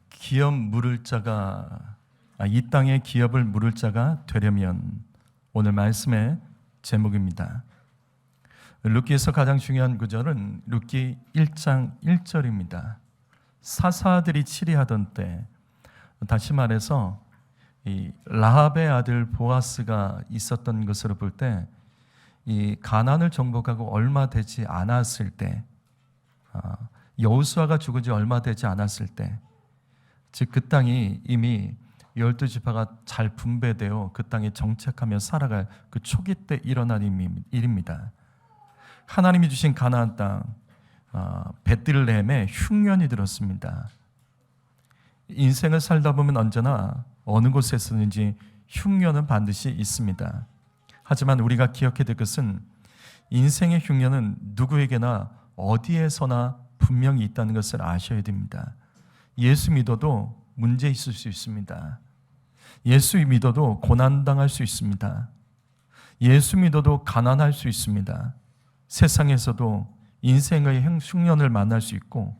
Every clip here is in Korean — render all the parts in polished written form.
기업 물을 자가 이 땅의 기업을 물을 자가 되려면, 오늘 말씀의 제목입니다. 룻기에서 가장 중요한 구절은 룻기 1장 1절입니다. 사사들이 치리하던 때, 다시 말해서 이 라합의 아들 보아스가 있었던 것으로 볼 때, 이 가나안을 정복하고 얼마 되지 않았을 때, 여호수아가 죽은 지 얼마 되지 않았을 때, 즉 그 땅이 이미 12지파가 잘 분배되어 그 땅에 정착하며 살아갈 그 초기 때 일어난 일입니다. 하나님이 주신 가나안 땅 베들레헴에 흉년이 들었습니다. 인생을 살다 보면 언제나 어느 곳에서든지 흉년은 반드시 있습니다. 하지만 우리가 기억해야 될 것은, 인생의 흉년은 누구에게나 어디에서나 분명히 있다는 것을 아셔야 됩니다. 예수 믿어도 문제 있을 수 있습니다. 예수 믿어도 고난당할 수 있습니다. 예수 믿어도 가난할 수 있습니다. 세상에서도 인생의 흉년을 만날 수 있고,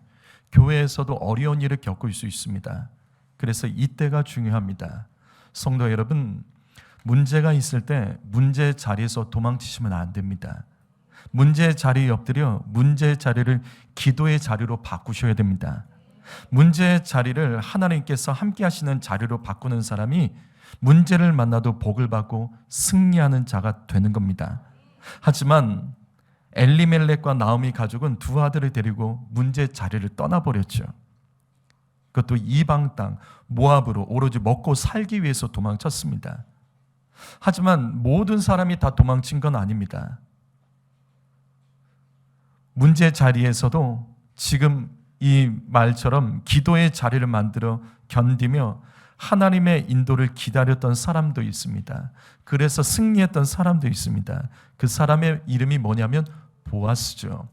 교회에서도 어려운 일을 겪을 수 있습니다. 그래서 이때가 중요합니다. 성도 여러분, 문제가 있을 때 문제의 자리에서 도망치시면 안 됩니다. 문제의 자리에 엎드려 문제의 자리를 기도의 자리로 바꾸셔야 됩니다. 문제의 자리를 하나님께서 함께 하시는 자리로 바꾸는 사람이 문제를 만나도 복을 받고 승리하는 자가 되는 겁니다. 하지만 엘리멜렉과 나오미 가족은 두 아들을 데리고 문제의 자리를 떠나버렸죠. 그것도 이방 땅 모압으로 오로지 먹고 살기 위해서 도망쳤습니다. 하지만 모든 사람이 다 도망친 건 아닙니다. 문제 자리에서도 지금 이 말처럼 기도의 자리를 만들어 견디며 하나님의 인도를 기다렸던 사람도 있습니다. 그래서 승리했던 사람도 있습니다. 그 사람의 이름이 뭐냐면 보아스죠.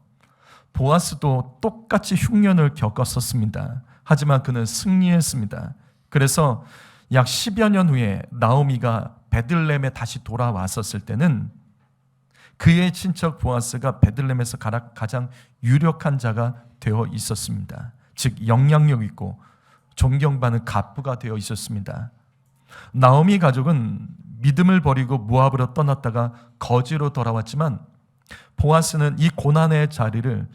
보아스도 똑같이 흉년을 겪었었습니다. 하지만 그는 승리했습니다. 그래서 약 10여 년 후에 나오미가 베들레헴에 다시 돌아왔었을 때는 그의 친척 보아스가 베들레헴에서 가장 유력한 자가 되어 있었습니다. 즉 영향력 있고 존경받는 갑부가 되어 있었습니다. 나오미 가족은 믿음을 버리고 모압으로 떠났다가 거지로 돌아왔지만, 보아스는 이 고난의 자리를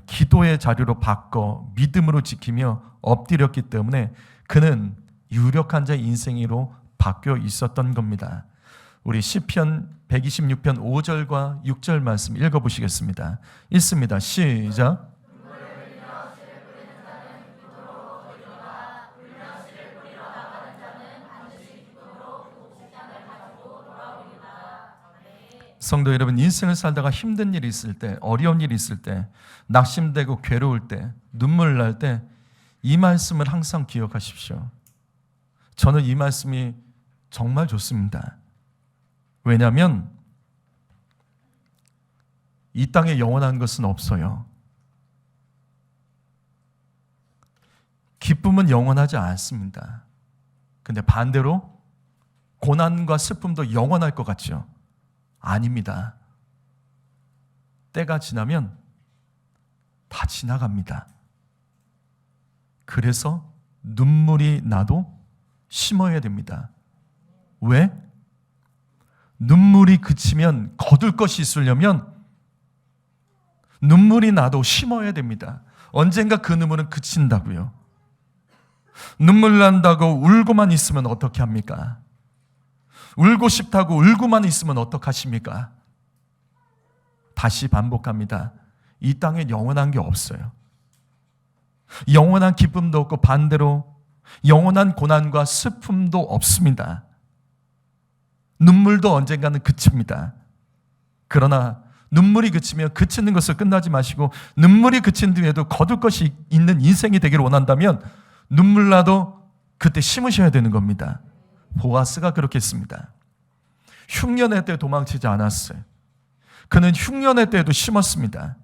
기도의 자리로 바꿔 믿음으로 지키며 엎드렸기 때문에 그는 유력한 자의 인생으로 바뀌어 있었던 겁니다. 우리 시편 126편 5절과 6절 말씀 읽어보시겠습니다. 읽습니다. 시작. 성도 여러분, 인생을 살다가 힘든 일이 있을 때, 어려운 일이 있을 때, 낙심되고 괴로울 때, 눈물 날 때 이 말씀을 항상 기억하십시오. 저는 이 말씀이 정말 좋습니다. 왜냐하면 이 땅에 영원한 것은 없어요. 기쁨은 영원하지 않습니다. 근데 반대로 고난과 슬픔도 영원할 것 같죠? 아닙니다. 때가 지나면 다 지나갑니다. 그래서 눈물이 나도 심어야 됩니다. 왜? 눈물이 그치면 거둘 것이 있으려면 눈물이 나도 심어야 됩니다. 언젠가 그 눈물은 그친다고요. 눈물 난다고 울고만 있으면 어떻게 합니까? 울고 싶다고 울고만 있으면 어떡하십니까? 다시 반복합니다. 이 땅에 영원한 게 없어요. 영원한 기쁨도 없고 반대로 영원한 고난과 슬픔도 없습니다. 눈물도 언젠가는 그칩니다. 그러나 눈물이 그치면 그치는 것을 끝나지 마시고, 눈물이 그친 뒤에도 거둘 것이 있는 인생이 되기를 원한다면 눈물 나도 그때 심으셔야 되는 겁니다. 보아스가 그렇게 했습니다. 흉년의 때 도망치지 않았어요. 그는 흉년의 때에도 심었습니다.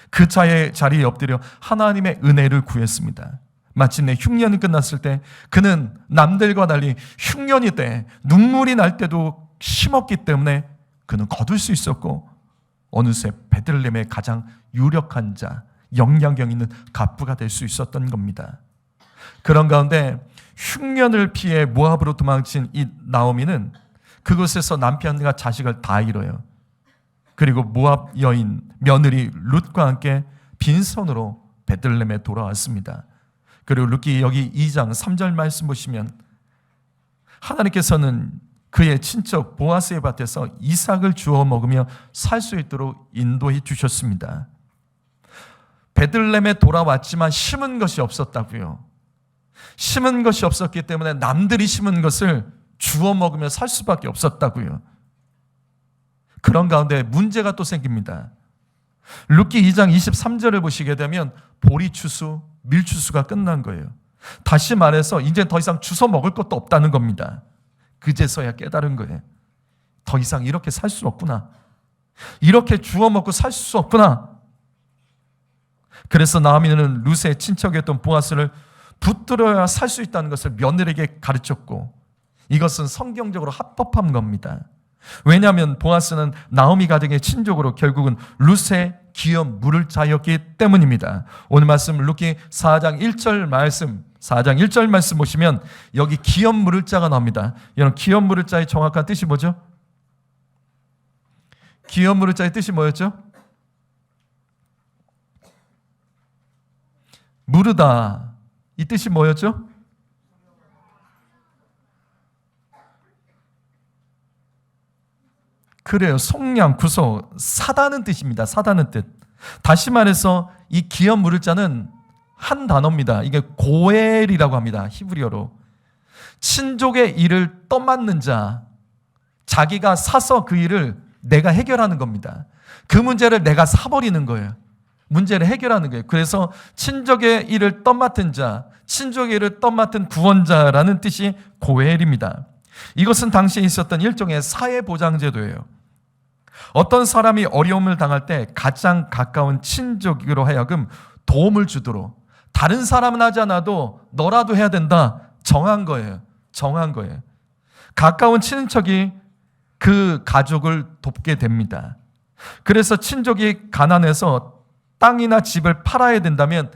그 자리에 엎드려 하나님의 은혜를 구했습니다. 마침내 흉년이 끝났을 때 그는 남들과 달리 흉년이 때 눈물이 날 때도 심었기 때문에 그는 거둘 수 있었고, 어느새 베들레헴의 가장 유력한 자, 영향력 있는 갑부가 될 수 있었던 겁니다. 그런 가운데 흉년을 피해 모압으로 도망친 이 나오미는 그곳에서 남편과 자식을 다 잃어요. 그리고 모압 여인 며느리 룻과 함께 빈손으로 베들레헴에 돌아왔습니다. 그리고 룻기 여기 2장 3절 말씀 보시면 하나님께서는 그의 친척 보아스의 밭에서 이삭을 주워 먹으며 살 수 있도록 인도해 주셨습니다. 베들레헴에 돌아왔지만 심은 것이 없었다고요. 심은 것이 없었기 때문에 남들이 심은 것을 주워 먹으며 살 수밖에 없었다고요. 그런 가운데 문제가 또 생깁니다. 룻기 2장 23절을 보시게 되면 보리추수, 밀추수가 끝난 거예요. 다시 말해서 이제 더 이상 주워 먹을 것도 없다는 겁니다. 그제서야 깨달은 거예요. 더 이상 이렇게 살 수 없구나. 이렇게 주워 먹고 살 수 없구나. 그래서 나오미는 룻의 친척이었던 보아스를 붙들어야 살 수 있다는 것을 며느리에게 가르쳤고, 이것은 성경적으로 합법한 겁니다. 왜냐하면 보아스는 나오미 가정의 친족으로 결국은 룻의 기업 물을 자였기 때문입니다. 오늘 말씀 룻기 4장 1절 말씀 보시면 여기 기업 물을 자가 나옵니다. 여러분, 기업 물을 자의 정확한 뜻이 뭐죠? 기업 물을 자의 뜻이 뭐였죠? 무르다. 이 뜻이 뭐였죠? 그래요. 속량, 구속, 사다는 뜻입니다. 사다는 뜻. 다시 말해서 이 기업 물을 자는 한 단어입니다. 이게 고엘이라고 합니다. 히브리어로. 친족의 일을 떠맡는 자, 자기가 사서 그 일을 내가 해결하는 겁니다. 그 문제를 내가 사버리는 거예요. 문제를 해결하는 거예요. 그래서 친족의 일을 떠맡은 자, 친족의 일을 떠맡은 구원자라는 뜻이 고엘입니다. 이것은 당시에 있었던 일종의 사회보장제도예요. 어떤 사람이 어려움을 당할 때 가장 가까운 친족으로 하여금 도움을 주도록, 다른 사람은 하지 않아도 너라도 해야 된다, 정한 거예요. 정한 거예요. 가까운 친척이 그 가족을 돕게 됩니다. 그래서 친족이 가난해서 땅이나 집을 팔아야 된다면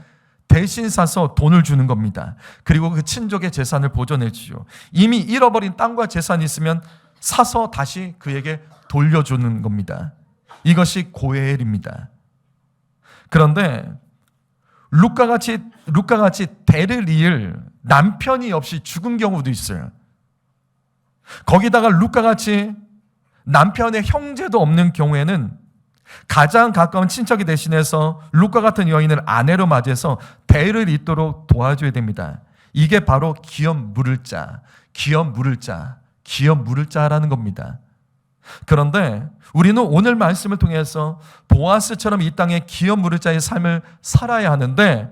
대신 사서 돈을 주는 겁니다. 그리고 그 친족의 재산을 보존해 주죠. 이미 잃어버린 땅과 재산이 있으면 사서 다시 그에게 돌려주는 겁니다. 이것이 고엘입니다. 그런데 룻과 같이 대를 이을 남편이 없이 죽은 경우도 있어요. 거기다가 룻과 같이 남편의 형제도 없는 경우에는 가장 가까운 친척이 대신해서 룻과 같은 여인을 아내로 맞이해서 대를 잇도록 도와줘야 됩니다. 이게 바로 기업 물을 자, 기업 물을 자, 기업 물을 자라는 겁니다. 그런데 우리는 오늘 말씀을 통해서 보아스처럼 이 땅에 기업 물을 자의 삶을 살아야 하는데,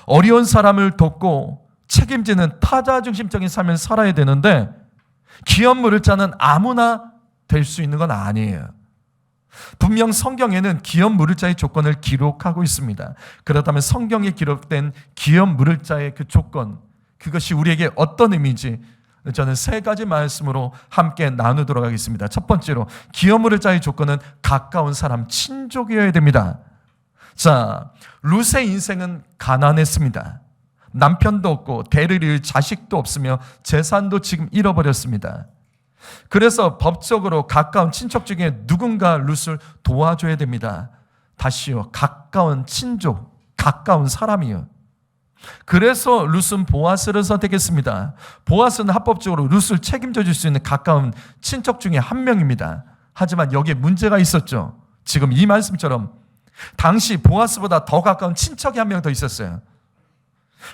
어려운 사람을 돕고 책임지는 타자 중심적인 삶을 살아야 되는데, 기업 물을 자는 아무나 될 수 있는 건 아니에요. 분명 성경에는 기업 물을 자의 조건을 기록하고 있습니다. 그렇다면 성경에 기록된 기업 물을 자의 그 조건, 그것이 우리에게 어떤 의미인지 저는 세 가지 말씀으로 함께 나누도록 하겠습니다. 첫 번째로, 기업 물을 자의 조건은 가까운 사람, 친족이어야 됩니다. 자, 룻의 인생은 가난했습니다. 남편도 없고 대를 이을 자식도 없으며 재산도 지금 잃어버렸습니다. 그래서 법적으로 가까운 친척 중에 누군가 룻을 도와줘야 됩니다. 다시요, 가까운 친족, 가까운 사람이요. 그래서 룻은 보아스를 선택했습니다. 보아스는 합법적으로 룻을 책임져 줄 수 있는 가까운 친척 중에 한 명입니다. 하지만 여기에 문제가 있었죠. 지금 이 말씀처럼 당시 보아스보다 더 가까운 친척이 한 명 더 있었어요.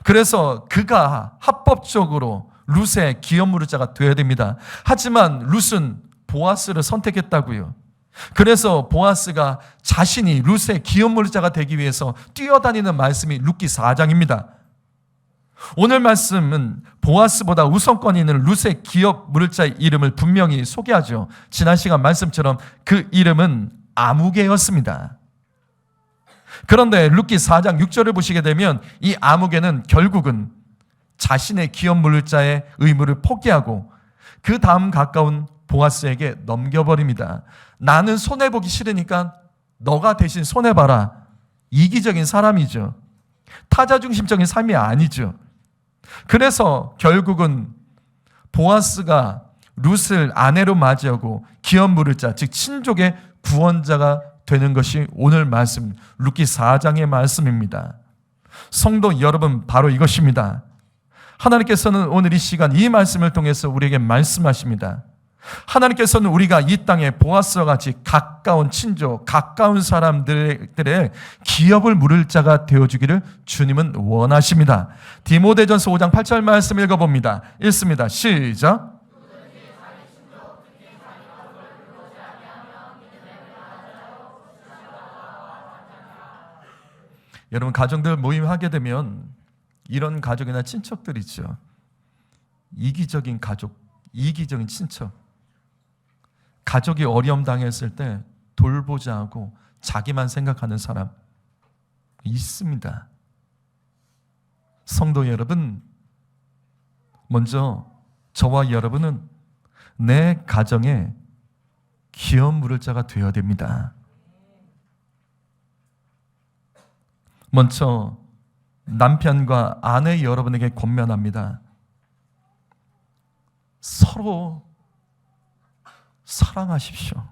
그래서 그가 합법적으로 룻의 기업 물을 자가 되어야 됩니다. 하지만 룻은 보아스를 선택했다고요. 그래서 보아스가 자신이 룻의 기업 물을 자가 되기 위해서 뛰어다니는 말씀이 룻기 4장입니다. 오늘 말씀은 보아스보다 우선권이 있는 룻의 기업 물을 자의 이름을 분명히 소개하죠. 지난 시간 말씀처럼 그 이름은 아무개였습니다. 그런데 룻기 4장 6절을 보시게 되면 이 아무개는 결국은 자신의 기업 물을 자의 의무를 포기하고 그 다음 가까운 보아스에게 넘겨버립니다. 나는 손해보기 싫으니까 너가 대신 손해봐라. 이기적인 사람이죠. 타자 중심적인 삶이 아니죠. 그래서 결국은 보아스가 룻을 아내로 맞이하고 기업 물을 자, 즉 친족의 구원자가 되는 것이 오늘 말씀, 룻기 4장의 말씀입니다. 성도 여러분, 바로 이것입니다. 하나님께서는 오늘 이 시간 이 말씀을 통해서 우리에게 말씀하십니다. 하나님께서는 우리가 이 땅에 보아스와 같이 가까운 친족, 가까운 사람들의 기업을 물을 자가 되어주기를 주님은 원하십니다. 디모데전서 5장 8절 말씀 읽어봅니다. 읽습니다. 시작. 여러분, 가정들 모임하게 되면 이런 가족이나 친척들 있죠. 이기적인 가족, 이기적인 친척. 가족이 어려움 당했을 때 돌보자 하고 자기만 생각하는 사람 있습니다. 성도 여러분, 먼저 저와 여러분은 내 가정에 기업 물을 자가 되어야 됩니다. 먼저 남편과 아내 여러분에게 권면합니다. 서로 사랑하십시오.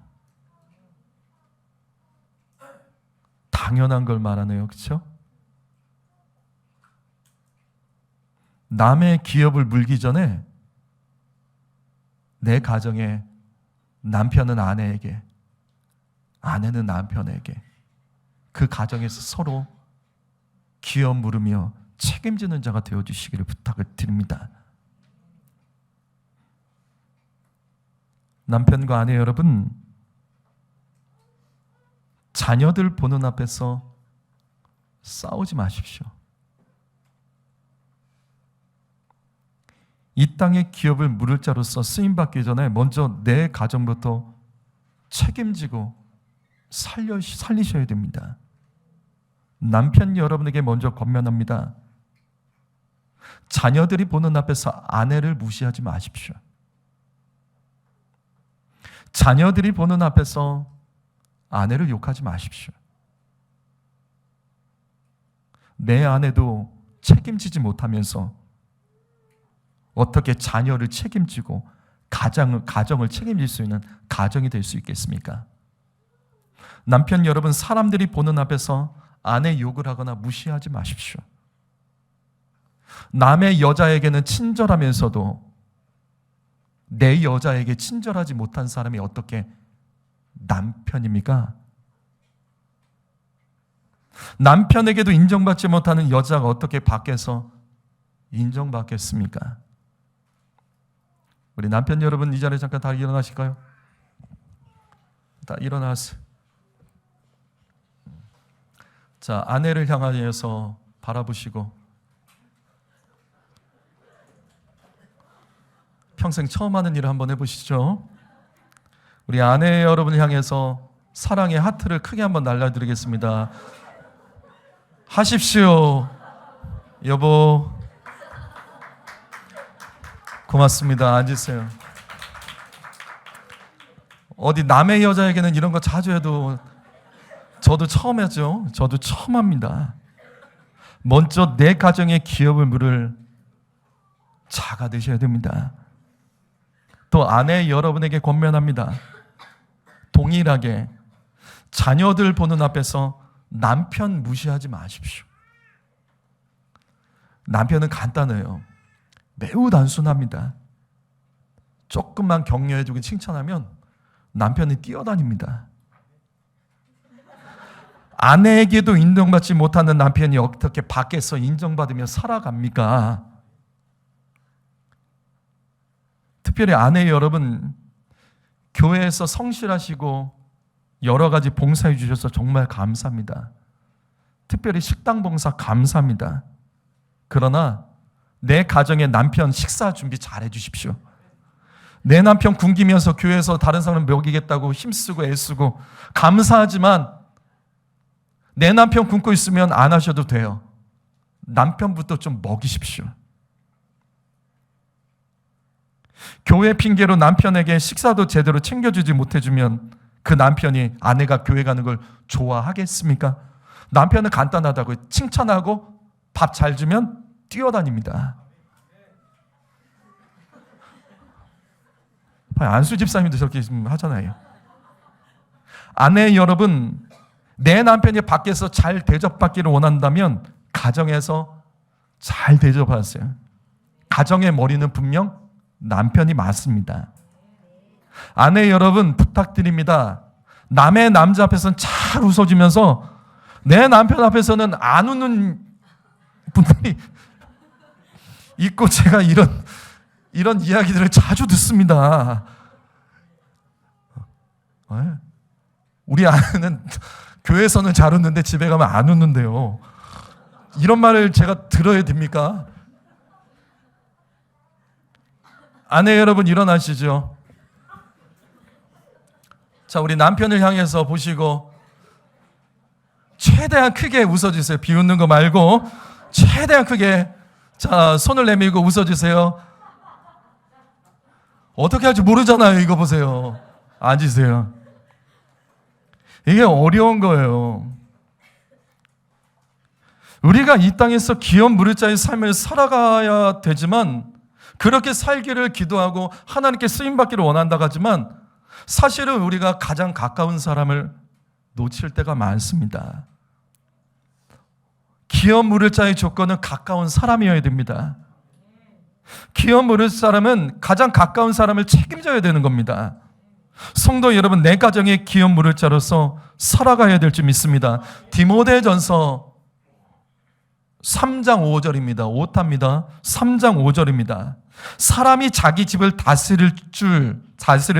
당연한 걸 말하네요. 그렇죠? 남의 기업을 물기 전에 내 가정에 남편은 아내에게, 아내는 남편에게, 그 가정에서 서로 기업 물으며 책임지는 자가 되어주시기를 부탁을 드립니다. 남편과 아내 여러분, 자녀들 보는 앞에서 싸우지 마십시오. 이 땅의 기업을 물을 자로서 쓰임받기 전에 먼저 내 가정부터 책임지고 살리셔야 됩니다. 남편 여러분에게 먼저 권면합니다. 자녀들이 보는 앞에서 아내를 무시하지 마십시오. 자녀들이 보는 앞에서 아내를 욕하지 마십시오. 내 아내도 책임지지 못하면서 어떻게 자녀를 책임지고 가정을 책임질 수 있는 가정이 될 수 있겠습니까? 남편 여러분, 사람들이 보는 앞에서 아내 욕을 하거나 무시하지 마십시오. 남의 여자에게는 친절하면서도 내 여자에게 친절하지 못한 사람이 어떻게 남편입니까? 남편에게도 인정받지 못하는 여자가 어떻게 밖에서 인정받겠습니까? 우리 남편 여러분, 이 자리에 잠깐 다 일어나실까요? 다 일어나세요. 자, 아내를 향하여서 바라보시고 평생 처음 하는 일을 한번 해보시죠. 우리 아내 여러분을 향해서 사랑의 하트를 크게 한번 날려드리겠습니다. 하십시오. 여보, 고맙습니다. 앉으세요. 어디 남의 여자에게는 이런 거 자주 해도 저도 처음 하죠. 저도 처음 합니다. 먼저 내 가정의 기업을 물을 자가 되셔야 됩니다. 또 아내 여러분에게 권면합니다. 동일하게 자녀들 보는 앞에서 남편 무시하지 마십시오. 남편은 간단해요. 매우 단순합니다. 조금만 격려해주고 칭찬하면 남편이 뛰어다닙니다. 아내에게도 인정받지 못하는 남편이 어떻게 밖에서 인정받으며 살아갑니까? 특별히 아내 여러분, 교회에서 성실하시고 여러 가지 봉사해 주셔서 정말 감사합니다. 특별히 식당 봉사 감사합니다. 그러나 내 가정의 남편 식사 준비 잘해 주십시오. 내 남편 굶기면서 교회에서 다른 사람 먹이겠다고 힘쓰고 애쓰고 감사하지만 내 남편 굶고 있으면 안 하셔도 돼요. 남편부터 좀 먹이십시오. 교회 핑계로 남편에게 식사도 제대로 챙겨주지 못해주면 그 남편이 아내가 교회 가는 걸 좋아하겠습니까? 남편은 간단하다고 칭찬하고 밥 잘 주면 뛰어다닙니다. 안수 집사님도 저렇게 지금 하잖아요. 아내 여러분, 내 남편이 밖에서 잘 대접받기를 원한다면 가정에서 잘 대접하세요. 가정의 머리는 분명 남편이 맞습니다. 아내 여러분, 부탁드립니다. 남의 남자 앞에서는 잘 웃어주면서 내 남편 앞에서는 안 웃는 분들이 있고, 제가 이런 이야기들을 자주 듣습니다. 우리 아내는 교회에서는 잘 웃는데 집에 가면 안 웃는데요. 이런 말을 제가 들어야 됩니까? 아내 여러분, 일어나시죠. 자, 우리 남편을 향해서 보시고 최대한 크게 웃어주세요. 비웃는 거 말고 최대한 크게. 자, 손을 내밀고 웃어주세요. 어떻게 할지 모르잖아요. 이거 보세요. 앉으세요. 이게 어려운 거예요. 우리가 이 땅에서 기업 무릇자의 삶을 살아가야 되지만, 그렇게 살기를 기도하고 하나님께 쓰임받기를 원한다고 하지만, 사실은 우리가 가장 가까운 사람을 놓칠 때가 많습니다. 기업 물을 자의 조건은 가까운 사람이어야 됩니다. 기업 물을 사람은 가장 가까운 사람을 책임져야 되는 겁니다. 성도 여러분, 내 가정의 기업 물을 자로서 살아가야 될 줄 믿습니다. 디모데전서 3장 5절입니다. 오타입니다. 3장 5절입니다. 사람이 자기 집을 다스릴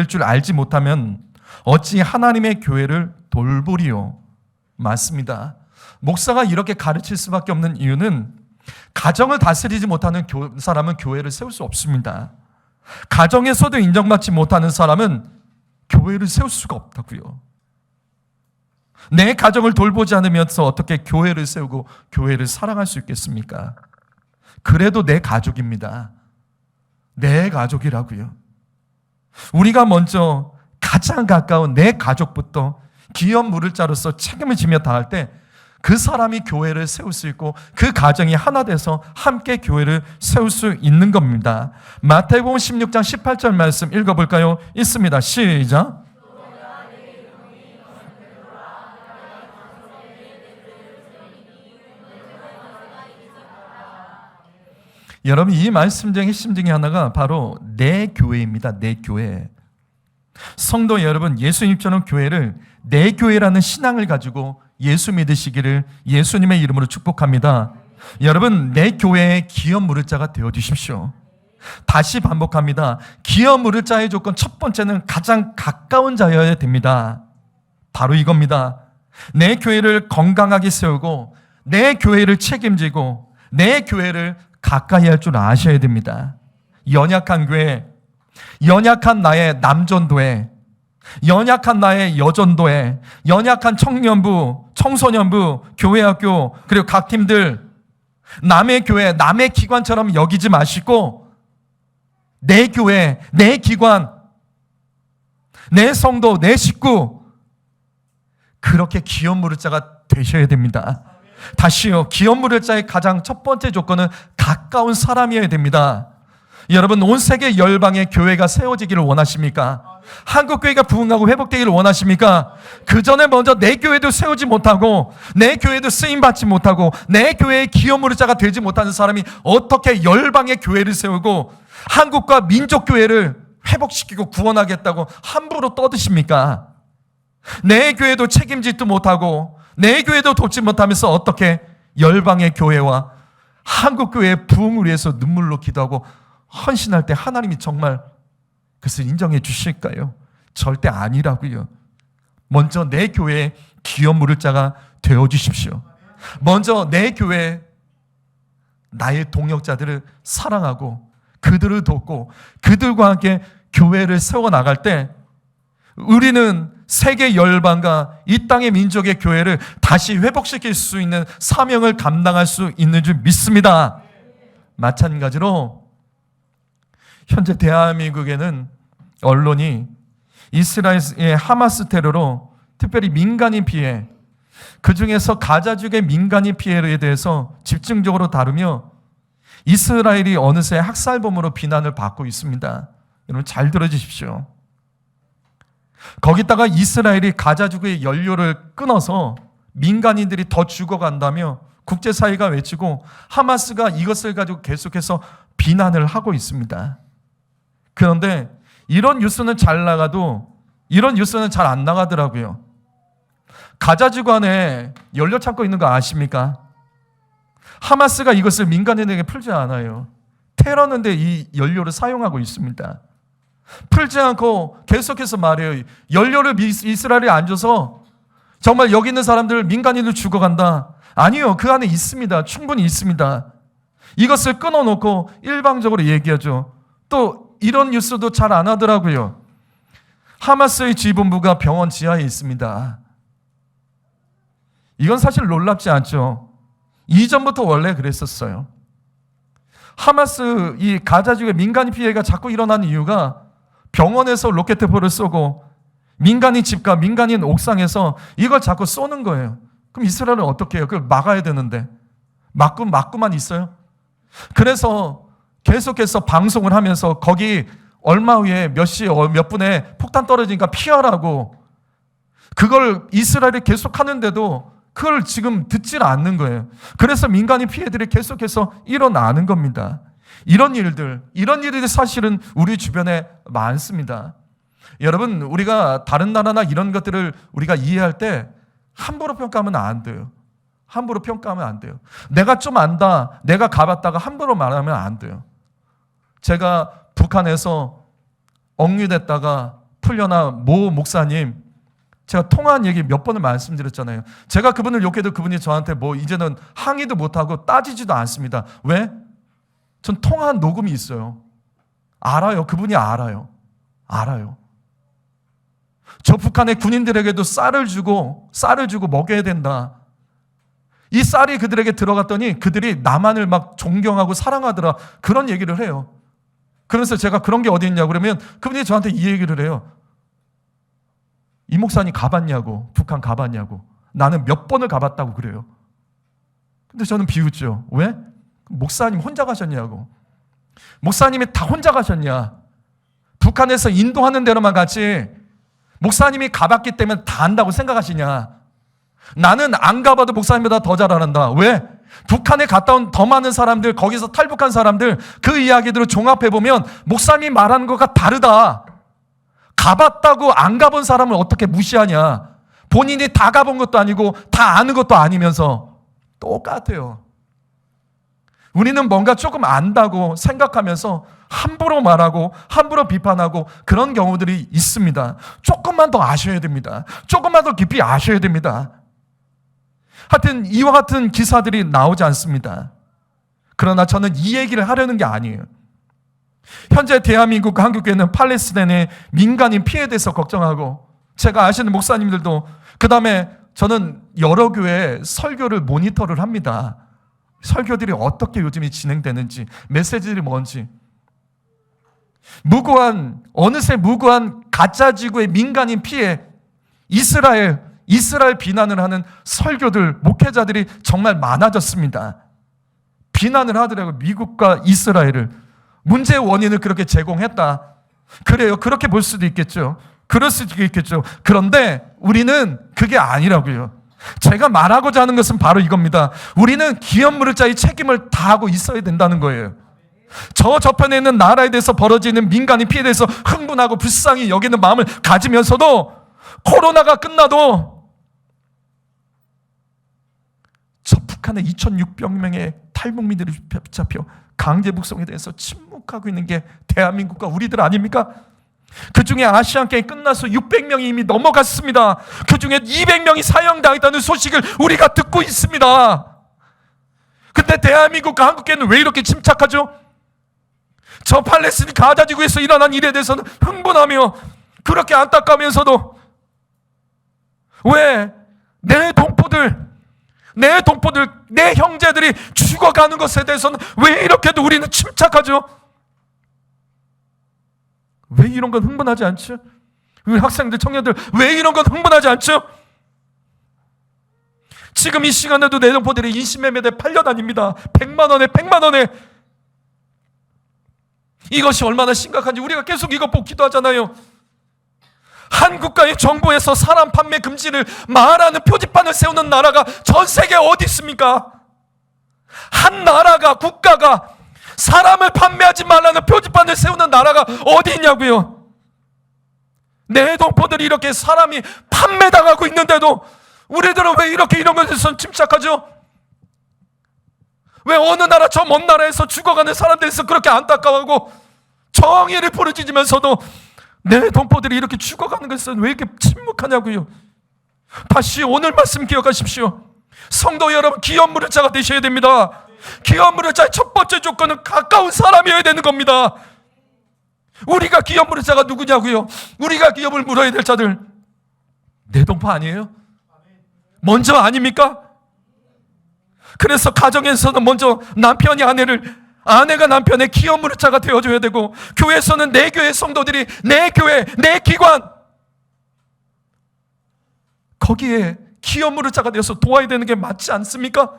줄 알지 못하면 어찌 하나님의 교회를 돌보리요. 맞습니다. 목사가 이렇게 가르칠 수밖에 없는 이유는 가정을 다스리지 못하는 사람은 교회를 세울 수 없습니다. 가정에서도 인정받지 못하는 사람은 교회를 세울 수가 없다고요. 내 가정을 돌보지 않으면서 어떻게 교회를 세우고 교회를 사랑할 수 있겠습니까? 그래도 내 가족입니다. 내 가족이라고요. 우리가 먼저 가장 가까운 내 가족부터 기업 물을 자로서 책임을 지며 다할 때 그 사람이 교회를 세울 수 있고 그 가정이 하나 돼서 함께 교회를 세울 수 있는 겁니다. 마태복음 16장 18절 말씀 읽어볼까요? 있습니다. 시작. 여러분, 이 말씀 중에 핵심 중에 하나가 바로 내 교회입니다. 내 교회. 성도 여러분, 예수님처럼 교회를 내 교회라는 신앙을 가지고 예수 믿으시기를 예수님의 이름으로 축복합니다. 여러분, 내 교회의 기업 물을 자가 되어주십시오. 다시 반복합니다. 기업 물을 자의 조건 첫 번째는 가장 가까운 자여야 됩니다. 바로 이겁니다. 내 교회를 건강하게 세우고 내 교회를 책임지고 내 교회를 가까이 할 줄 아셔야 됩니다. 연약한 교회, 연약한 나의 남전도회, 연약한 나의 여전도회, 연약한 청년부, 청소년부, 교회학교, 그리고 각 팀들, 남의 교회, 남의 기관처럼 여기지 마시고 내 교회, 내 기관, 내 성도, 내 식구, 그렇게 기업 물을 자가 되셔야 됩니다. 다시요, 기업 물을 자의 가장 첫 번째 조건은 가까운 사람이어야 됩니다. 여러분, 온 세계 열방의 교회가 세워지기를 원하십니까? 한국교회가 부흥하고 회복되기를 원하십니까? 그 전에 먼저 내 교회도 세우지 못하고 내 교회도 쓰임받지 못하고 내 교회의 기업 물을 자가 되지 못하는 사람이 어떻게 열방의 교회를 세우고 한국과 민족교회를 회복시키고 구원하겠다고 함부로 떠드십니까? 내 교회도 책임지도 못하고 내 교회도 돕지 못하면서 어떻게 열방의 교회와 한국교회의 부흥을 위해서 눈물로 기도하고 헌신할 때 하나님이 정말 그것을 인정해 주실까요? 절대 아니라고요. 먼저 내 교회에 기업 물을 자가 되어 주십시오. 먼저 내 교회에 나의 동역자들을 사랑하고 그들을 돕고 그들과 함께 교회를 세워나갈 때 우리는 세계 열방과 이 땅의 민족의 교회를 다시 회복시킬 수 있는 사명을 감당할 수 있는 줄 믿습니다. 마찬가지로 현재 대한민국에는 언론이 이스라엘의 하마스 테러로 특별히 민간인 피해, 그중에서 가자지구의 민간인 피해에 대해서 집중적으로 다루며 이스라엘이 어느새 학살범으로 비난을 받고 있습니다. 여러분 잘 들어주십시오. 거기다가 이스라엘이 가자지구의 연료를 끊어서 민간인들이 더 죽어간다며 국제사회가 외치고 하마스가 이것을 가지고 계속해서 비난을 하고 있습니다. 그런데 이런 뉴스는 잘 나가도 이런 뉴스는 잘 안 나가더라고요. 가자지구 안에 연료 창고 있는 거 아십니까? 하마스가 이것을 민간인에게 풀지 않아요. 테러는데 이 연료를 사용하고 있습니다. 풀지 않고 계속해서 말해요. 연료를 이스라엘에 안 줘서 정말 여기 있는 사람들 민간인들 죽어간다. 아니요. 그 안에 있습니다. 충분히 있습니다. 이것을 끊어놓고 일방적으로 얘기하죠. 또 이런 뉴스도 잘 안 하더라고요. 하마스의 지본부가 병원 지하에 있습니다. 이건 사실 놀랍지 않죠. 이전부터 원래 그랬었어요. 하마스 이 가자지구의 민간인 피해가 자꾸 일어나는 이유가 병원에서 로켓포를 쏘고 민간인 집과 민간인 옥상에서 이걸 자꾸 쏘는 거예요. 그럼 이스라엘은 어떻게 해요? 그걸 막아야 되는데 막고만 있어요. 그래서 계속해서 방송을 하면서 거기 얼마 후에 몇 시에 몇 분에 폭탄 떨어지니까 피하라고 그걸 이스라엘이 계속 하는데도 그걸 지금 듣질 않는 거예요. 그래서 민간인 피해들이 계속해서 일어나는 겁니다. 이런 일들이 사실은 우리 주변에 많습니다. 여러분, 우리가 다른 나라나 이런 것들을 우리가 이해할 때 함부로 평가하면 안 돼요. 함부로 평가하면 안 돼요. 내가 좀 안다, 내가 가봤다가 함부로 말하면 안 돼요. 제가 북한에서 억류됐다가 풀려난 모 목사님, 제가 통화한 얘기 몇 번을 말씀드렸잖아요. 제가 그분을 욕해도 그분이 저한테 뭐 이제는 항의도 못하고 따지지도 않습니다. 왜? 전 통화한 녹음이 있어요. 알아요. 그분이 알아요. 저 북한의 군인들에게도 쌀을 주고 먹여야 된다. 이 쌀이 그들에게 들어갔더니 그들이 나만을 막 존경하고 사랑하더라. 그런 얘기를 해요. 그래서 제가 그런 게 어디 있냐고 그러면 그분이 저한테 이 얘기를 해요. 이 목사님 가봤냐고, 북한 가봤냐고. 나는 몇 번을 가봤다고 그래요. 근데 저는 비웃죠. 왜? 목사님 혼자 가셨냐고. 목사님이 다 혼자 가셨냐? 북한에서 인도하는 대로만 갔지 목사님이 가봤기 때문에 다 안다고 생각하시냐? 나는 안 가봐도 목사님보다 더 잘 안다. 왜? 북한에 갔다 온 더 많은 사람들, 거기서 탈북한 사람들 그 이야기들을 종합해보면 목사님이 말하는 것과 다르다. 가봤다고 안 가본 사람을 어떻게 무시하냐? 본인이 다 가본 것도 아니고 다 아는 것도 아니면서 똑같아요. 우리는 뭔가 조금 안다고 생각하면서 함부로 말하고 함부로 비판하고 그런 경우들이 있습니다. 조금만 더 아셔야 됩니다. 조금만 더 깊이 아셔야 됩니다. 하여튼 이와 같은 기사들이 나오지 않습니다. 그러나 저는 이 얘기를 하려는 게 아니에요. 현재 대한민국 한국교회는 팔레스타인의 민간인 피해에 대해서 걱정하고 제가 아시는 목사님들도 그 다음에 저는 여러 교회 설교를 모니터를 합니다. 설교들이 어떻게 요즘이 진행되는지 메시지들이 뭔지 어느새 무고한 가짜지구의 민간인 피해 이스라엘 비난을 하는 설교들 목회자들이 정말 많아졌습니다. 비난을 하더라고요. 미국과 이스라엘을 문제의 원인을 그렇게 제공했다. 그래요. 그렇게 볼 수도 있겠죠. 그럴 수도 있겠죠. 그런데 우리는 그게 아니라고요. 제가 말하고자 하는 것은 바로 이겁니다. 우리는 기업물을 자의 책임을 다하고 있어야 된다는 거예요. 저 저편에 있는 나라에 대해서 벌어지는 민간인 피해에 대해서 흥분하고 불쌍히 여기는 마음을 가지면서도 코로나가 끝나도 저 북한의 2,600명의 탈북민들이 잡혀 강제 북송에 대해서 침묵하고 있는 게 대한민국과 우리들 아닙니까? 그 중에 아시안게임 끝나서 600명이 이미 넘어갔습니다. 그 중에 200명이 사형당했다는 소식을 우리가 듣고 있습니다. 근데 대한민국과 한국교회는 왜 이렇게 침착하죠? 저 팔레스타인 가자지구에서 일어난 일에 대해서는 흥분하며 그렇게 안타까우면서도 왜 내 동포들, 내 형제들이 죽어가는 것에 대해서는 왜 이렇게도 우리는 침착하죠? 왜 이런 건 흥분하지 않죠? 우리 학생들, 청년들 왜 이런 건 흥분하지 않죠? 지금 이 시간에도 내 동포들이 인신매매대 팔려다닙니다. 100만 원에 이것이 얼마나 심각한지 우리가 계속 이것 보고 기도하잖아요. 한 국가의 정부에서 사람 판매 금지를 말하는 표지판을 세우는 나라가 전 세계에 어디 있습니까? 한 나라가, 국가가 사람을 판매하지 말라는 표지판을 세우는 나라가 어디 있냐고요. 내동포들이 이렇게 사람이 판매당하고 있는데도 우리들은 왜 이렇게 이런 것에서 침착하죠? 왜 어느 나라 저 먼 나라에서 죽어가는 사람들에서 그렇게 안타까워하고 정의를 부르짖으면서도 내 동포들이 이렇게 죽어가는 것은 왜 이렇게 침묵하냐고요. 다시 오늘 말씀 기억하십시오. 성도 여러분, 기업 무릇자가 되셔야 됩니다. 기업 무릇자의 첫 번째 조건은 가까운 사람이어야 되는 겁니다. 우리가 기업 무릇자가 누구냐고요. 우리가 기업을 물어야 될 자들 내 동포 아니에요? 먼저 아닙니까? 그래서 가정에서는 먼저 남편이 아내가 남편의 기업 무릇자가 되어줘야 되고, 교회에서는 내 교회 성도들이 내 교회, 내 기관 거기에 기업 무릇자가 되어서 도와야 되는 게 맞지 않습니까?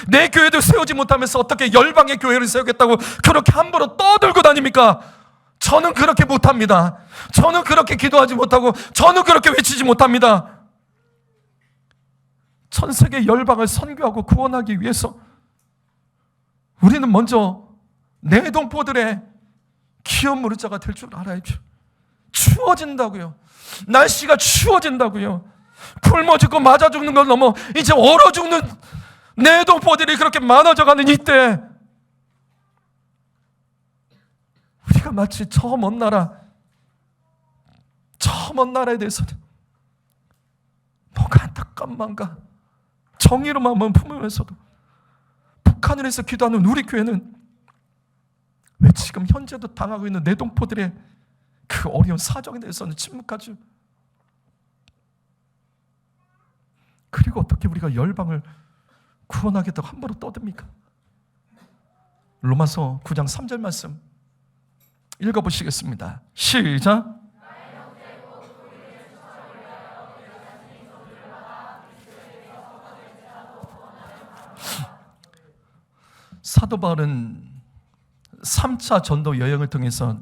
내 교회도 세우지 못하면서 어떻게 열방의 교회를 세우겠다고 그렇게 함부로 떠들고 다닙니까? 저는 그렇게 못합니다. 저는 그렇게 기도하지 못하고 저는 그렇게 외치지 못합니다. 전 세계 열방을 선교하고 구원하기 위해서 우리는 먼저 내 동포들의 기업 무릇자가 될 줄 알아야죠. 추워진다고요. 날씨가 추워진다고요. 굶어 죽고 맞아 죽는 걸 넘어 이제 얼어 죽는 내 동포들이 그렇게 많아져가는 이때 우리가 마치 저 먼 나라에 대해서는 뭐가 안타까운가 정의로 마음을 품으면서도 북한을 해서 기도하는 우리 교회는 왜 지금 현재도 당하고 있는 내 동포들의 그 어려운 사정에 대해서는 침묵하죠. 그리고 어떻게 우리가 열방을 구원하겠다고 함부로 떠듭니까? 로마서 9장 3절 말씀 읽어보시겠습니다. 시작. 사도 바울은 3차 전도 여행을 통해서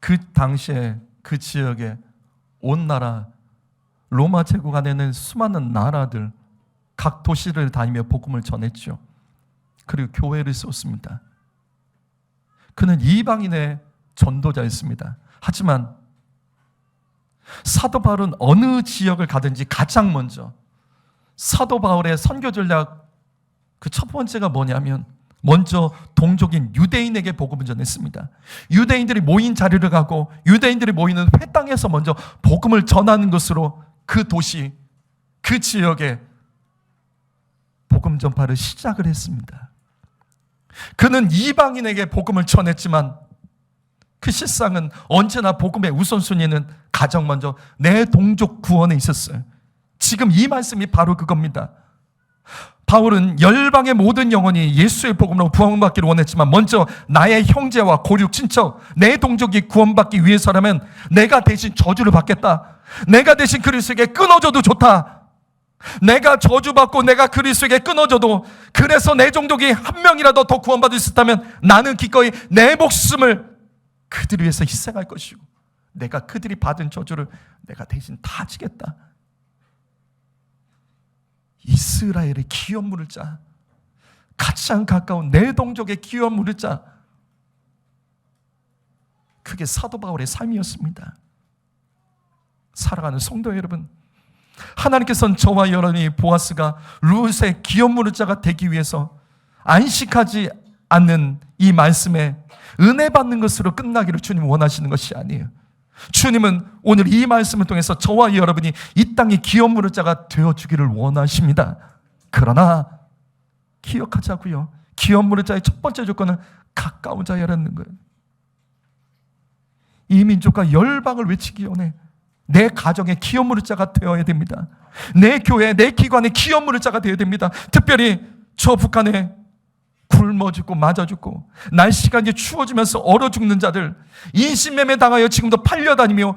그 당시에 그 지역에 온 나라 로마 제국 안에는 수많은 나라들 각 도시를 다니며 복음을 전했죠. 그리고 교회를 세웠습니다. 그는 이방인의 전도자였습니다. 하지만 사도 바울은 어느 지역을 가든지 가장 먼저 사도 바울의 선교 전략 그 첫 번째가 뭐냐면 먼저 동족인 유대인에게 복음을 전했습니다. 유대인들이 모인 자리를 가고 유대인들이 모이는 회당에서 먼저 복음을 전하는 것으로 그 도시, 그 지역에 복음 전파를 시작을 했습니다. 그는 이방인에게 복음을 전했지만 그 실상은 언제나 복음의 우선순위는 가장 먼저 내 동족 구원에 있었어요. 지금 이 말씀이 바로 그겁니다. 바울은 열방의 모든 영혼이 예수의 복음으로 구원받기를 원했지만 먼저 나의 형제와 고륙 친척, 내 동족이 구원받기 위해서라면 내가 대신 저주를 받겠다. 내가 대신 그리스도에게 끊어져도 좋다. 내가 저주받고 내가 그리스도에게 끊어져도 그래서 내 종족이 한 명이라도 더 구원받을 수 있다면 나는 기꺼이 내 목숨을 그들을 위해서 희생할 것이고 내가 그들이 받은 저주를 내가 대신 다 지겠다. 이스라엘의 기업 무릇자, 가장 가까운 내 동족의 기업 무릇자, 그게 사도 바울의 삶이었습니다. 사랑하는 성도 여러분, 하나님께서는 저와 여러분이 보아스가 룻의 기업 무릇자가 되기 위해서 안식하지 않는 이 말씀에 은혜 받는 것으로 끝나기를 주님 원하시는 것이 아니에요. 주님은 오늘 이 말씀을 통해서 저와 여러분이 이 땅의 기업 무릇자가 되어주기를 원하십니다. 그러나 기억하자고요. 기업 무릇자의 첫 번째 조건은 가까운 자여라는 거예요. 이 민족과 열방을 외치기 원해. 내 가정의 기업 무릇자가 되어야 됩니다. 내 교회, 내 기관의 기업 무릇자가 되어야 됩니다. 특별히 저 북한에 굶어 죽고 맞아 죽고 날씨가 이제 추워지면서 얼어 죽는 자들, 인신매매 당하여 지금도 팔려다니며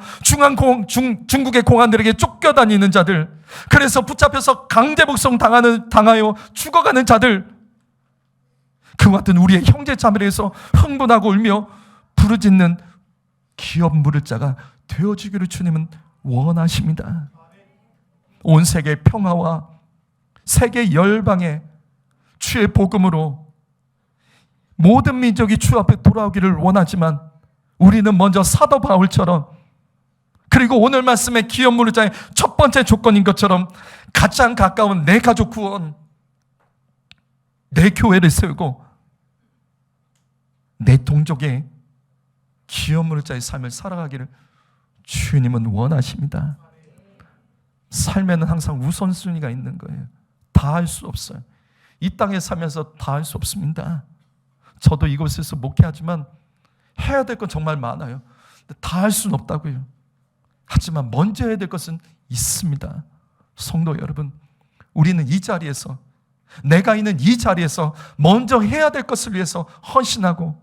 중국의 공안들에게 쫓겨다니는 자들, 그래서 붙잡혀서 강제복송 당하여 죽어가는 자들, 그와 같은 우리의 형제 자매를 위해서 흥분하고 울며 부르짖는 기업 물을 자가 되어주기를 주님은 원하십니다. 온 세계 평화와 세계 열방의 주의 복음으로 모든 민족이 주 앞에 돌아오기를 원하지만 우리는 먼저 사도 바울처럼, 그리고 오늘 말씀의 기업 물을 자의 첫 번째 조건인 것처럼 가장 가까운 내 가족 구원, 내 교회를 세우고 내 동족의 기업 물을 자의 삶을 살아가기를 주님은 원하십니다. 삶에는 항상 우선순위가 있는 거예요. 다 할 수 없어요. 이 땅에 살면서 다 할 수 없습니다. 저도 이곳에서 목회하지만 해야 될 건 정말 많아요. 다 할 수는 없다고요. 하지만 먼저 해야 될 것은 있습니다. 성도 여러분, 우리는 이 자리에서, 내가 있는 이 자리에서 먼저 해야 될 것을 위해서 헌신하고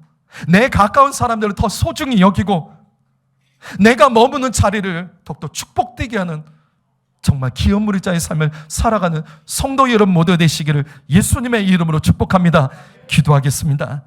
내 가까운 사람들을 더 소중히 여기고 내가 머무는 자리를 더욱더 축복되게 하는 정말 기업 물을 자의 삶을 살아가는 성도 여러분 모두 되시기를 예수님의 이름으로 축복합니다. 기도하겠습니다.